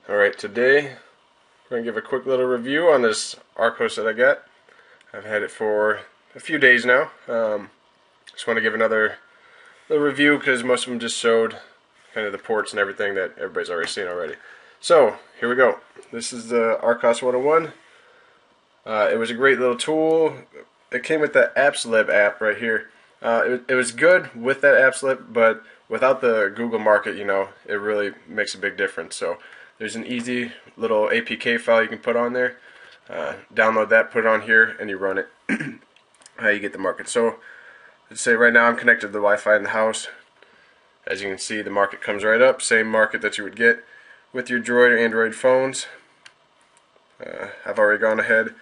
Alright, today we're going to give a quick little review on this Archos that I got. I've had it for a few days now. Just want to give another little review because most of them just showed kind of the ports and everything that everybody's already seen already. So, here we go. This is the Archos 101. It was a great little tool. It came with the AppsLib app right here. It was good with that AppsLib, but without the Google Market, it really makes a big difference. So there's an easy little APK file you can put on there. Download that, put it on here, and you run it. How you get the market. So let's say right now I'm connected to the Wi-Fi in the house. As you can see, the market comes right up. Same market that you would get with your Droid or Android phones. I've already gone ahead.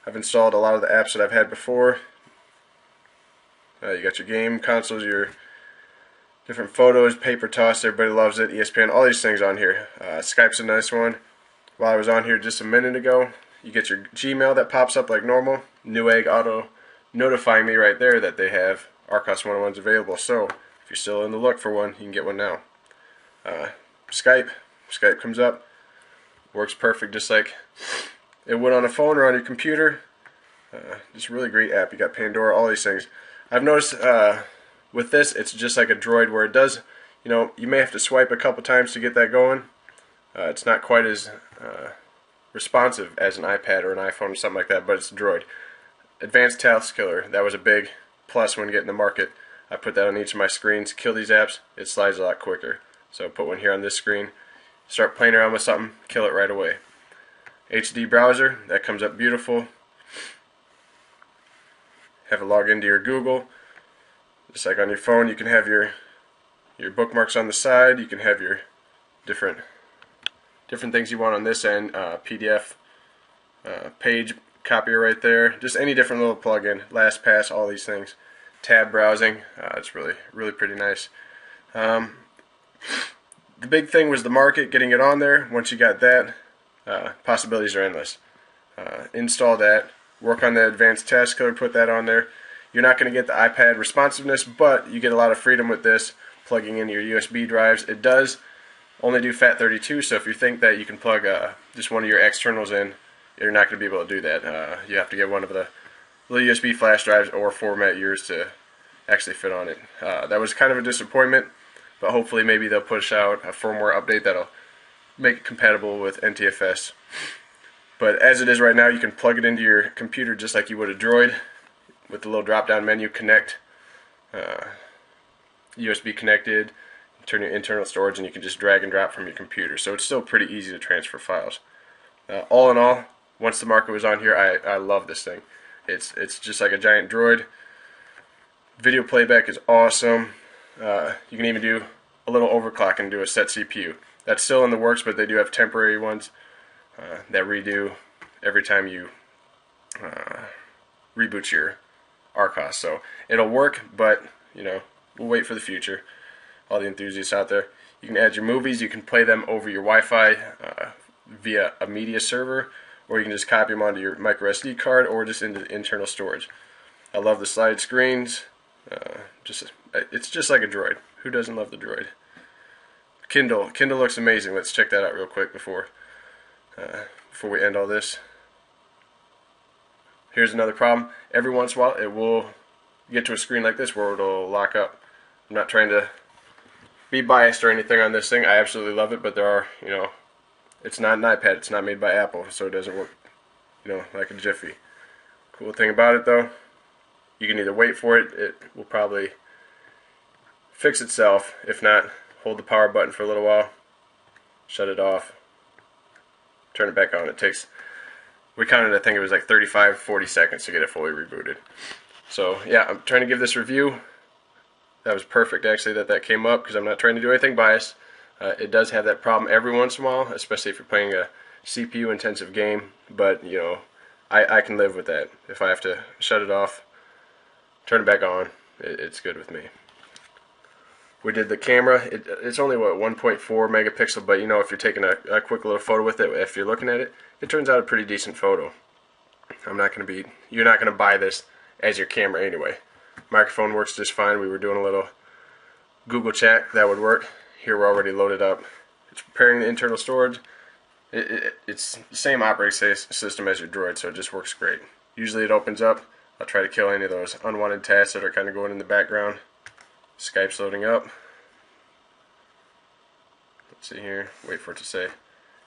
I've installed a lot of the apps that I've had before. You got your game consoles, your different photos, Paper Toss, everybody loves it, ESPN, all these things on here. Skype's a nice one. While I was on here just a minute ago, you get your Gmail that pops up like normal. Newegg auto notifying me right there that they have Archos 101s available. So if you're still in the look for one, you can get one now. Skype comes up, works perfect just like it would on a phone or on your computer. Just a really great app. You got Pandora, all these things. I've noticed with this, it's just like a Droid where it does, you may have to swipe a couple times to get that going. It's not quite as responsive as an iPad or an iPhone or something like that, but it's a Droid. Advanced Task Killer, that was a big plus when getting the market. I put that on each of my screens. Kill these apps, it slides a lot quicker. So put one here on this screen, start playing around with something, kill it right away. HD browser, that comes up beautiful. Have it log into your Google. Just like on your phone, you can have your bookmarks on the side. You can have your different things you want on this end. PDF page copier right there. Just any different little plugin. LastPass, all these things. Tab browsing. It's really pretty nice. The big thing was the market, getting it on there. Once you got that, possibilities are endless. Install that. Work on the Advanced Task Killer, put that on there. You're not going to get the iPad responsiveness, but you get a lot of freedom with this, plugging in your USB drives. It does only do FAT32, so if you think that you can plug just one of your externals in, you're not going to be able to do that. You have to get one of the little USB flash drives or format yours to actually fit on it. That was kind of a disappointment, but hopefully maybe they'll push out a firmware update that'll make it compatible with NTFS. But as it is right now, you can plug it into your computer just like you would a Droid with the little drop-down menu, connect, USB connected, turn your internal storage, and you can just drag and drop from your computer. So it's still pretty easy to transfer files. All in all, once the market was on here, I love this thing. It's just like a giant Droid. Video playback is awesome. You can even do a little overclock and do a set CPU. That's still in the works, but they do have temporary ones that redo every time you reboot your Archos. So it'll work, but we'll wait for the future. All the enthusiasts out there, you can add your movies. You can play them over your Wi-Fi via a media server, or you can just copy them onto your micro SD card or just into the internal storage. I love the slide screens. It's just like a Droid. Who doesn't love the Droid? Kindle looks amazing. Let's check that out real quick before we end all this. Here's another problem. Every once in a while it will get to a screen like this where it'll lock up. I'm not trying to be biased or anything on this thing. I absolutely love it, but there are, it's not an iPad. It's not made by Apple, so it doesn't work, like a Jiffy. Cool thing about it though, you can either wait for it. It will probably fix itself. If not, hold the power button for a little while, shut it off, turn it back on. It takes, we counted, I think it was like 35-40 seconds to get it fully rebooted. So yeah, I'm trying to give this review. That was perfect actually that came up, because I'm not trying to do anything biased. It does have that problem every once in a while, especially if you're playing a CPU intensive game, but I can live with that. If I have to shut it off, turn it back on, it's good with me. We did the camera. It's only what, 1.4 megapixel, but if you're taking a quick little photo with it, if you're looking at it, it turns out a pretty decent photo. You're not going to buy this as your camera anyway. Microphone works just fine. We were doing a little Google chat, that would work. Here we're already loaded up. It's preparing the internal storage. it's the same operating system as your Droid, so it just works great. Usually it opens up. I'll try to kill any of those unwanted tasks that are kind of going in the background. Skype's loading up. Let's see here. Wait for it to say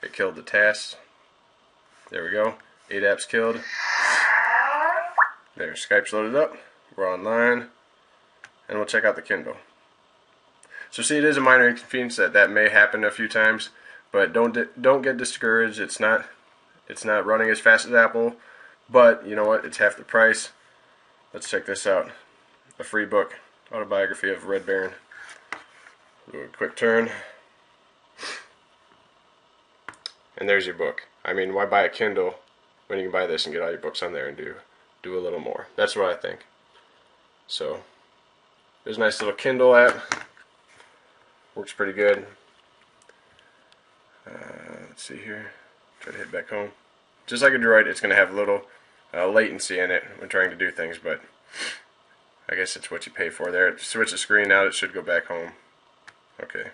it killed the tasks. There we go. 8 apps killed. There, Skype's loaded up. We're online. And we'll check out the Kindle. So see, it is a minor inconvenience that may happen a few times, but don't get discouraged. It's not running as fast as Apple, but you know what? It's half the price. Let's check this out. A free book, Autobiography of Red Baron. Do a quick turn. And there's your book. I mean, why buy a Kindle when you can buy this and get all your books on there and do a little more? That's what I think. So, there's a nice little Kindle app. Works pretty good. Let's see here. Try to hit back home. Just like a Droid, it's going to have a little latency in it when trying to do things, but I guess it's what you pay for there. Switch the screen out, it should go back home. Okay.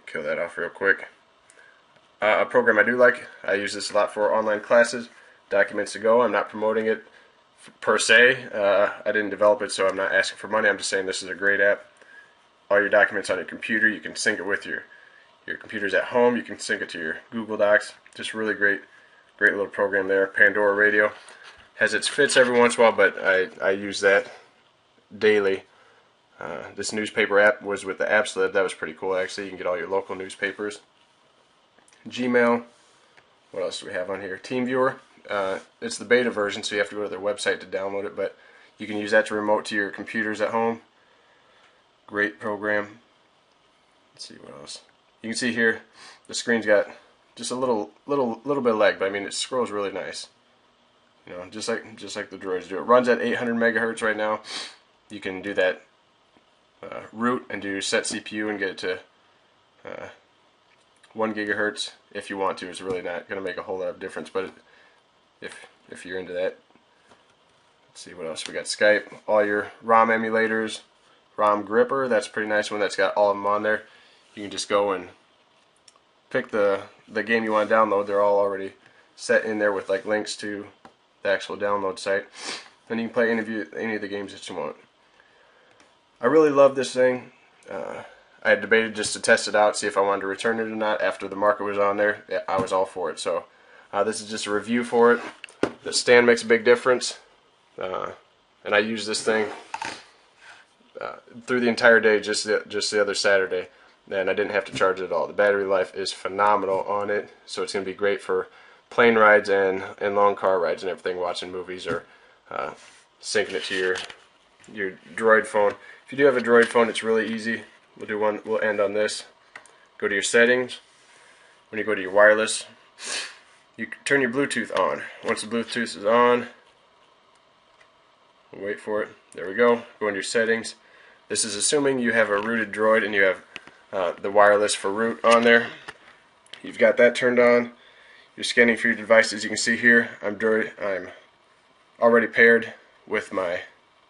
Kill that off real quick. A program I do like, I use this a lot for online classes, Documents to Go. I'm not promoting it per se. I didn't develop it, so I'm not asking for money. I'm just saying this is a great app. All your documents on your computer, you can sync it with your computers at home. You can sync it to your Google Docs. Just really great little program there. Pandora Radio has its fits every once in a while, but I use that daily. This newspaper app was with the apps that was pretty cool actually. You can get all your local newspapers. Gmail. What else do we have on here? TeamViewer. It's the beta version, so you have to go to their website to download it, but you can use that to remote to your computers at home. Great program. Let's see what else. You can see here the screen's got just a little bit of lag, but I mean it scrolls really nice. You know, just like the Droids do. It runs at 800 megahertz right now. You can do that root and do set CPU and get it to 1 gigahertz if you want to. It's really not going to make a whole lot of difference, but if you're into that. Let's see what else we got. Skype, all your ROM emulators, ROM gripper. That's a pretty nice one. That's got all of them on there. You can just go and pick the game you want to download. They're all already set in there with like links to the actual download site, and you can play any of the games that you want. I really love this thing. I had debated just to test it out, see if I wanted to return it or not. After the market was on there, I was all for it. So this is just a review for it. The stand makes a big difference, and I used this thing through the entire day, just the other Saturday, and I didn't have to charge it at all. The battery life is phenomenal on it, so it's going to be great for plane rides and long car rides and everything, watching movies or syncing it to your Droid phone. If you do have a Droid phone, it's really easy. We'll end on this. Go to your settings. When you go to your wireless, you turn your Bluetooth on. Once the Bluetooth is on, we'll wait for it. There we go. Go into your settings. This is assuming you have a rooted Droid and you have the wireless for root on there. You've got that turned on. You're scanning for your devices. You can see here I'm already paired with my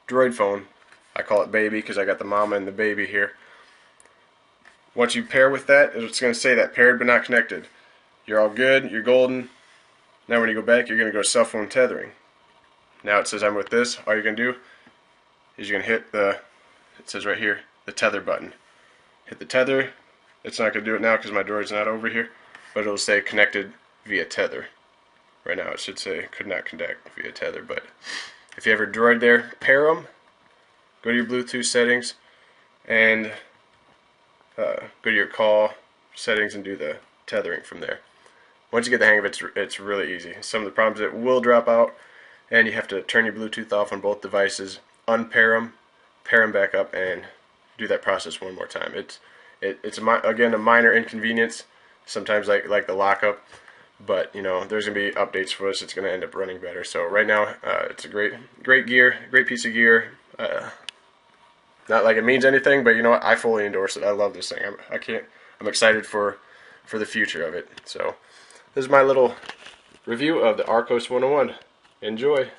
Droid phone. I call it baby because I got the mama and the baby here. Once you pair with that, it's going to say that paired but not connected. You're all good, you're golden. Now when you go back, you're going to go cell phone tethering. Now it says I'm with this. All you're going to do is you're going to hit it says right here, the tether button. Hit the tether. It's not going to do it now because my Droid's not over here, but it'll say connected via tether. Right now it should say could not connect via tether, but if you have a Droid there, pair them. Go to your Bluetooth settings and go to your call settings and do the tethering from there. Once you get the hang of it, it's really easy. Some of the problems, it will drop out, and you have to turn your Bluetooth off on both devices, unpair them, pair them back up, and do that process one more time. It's again a minor inconvenience, sometimes like the lockup, but you know there's gonna be updates for us. It's gonna end up running better. So right now, it's a great piece of gear. Not like it means anything, but you know what? I fully endorse it. I love this thing. I'm excited for the future of it. So this is my little review of the Archos 101. Enjoy.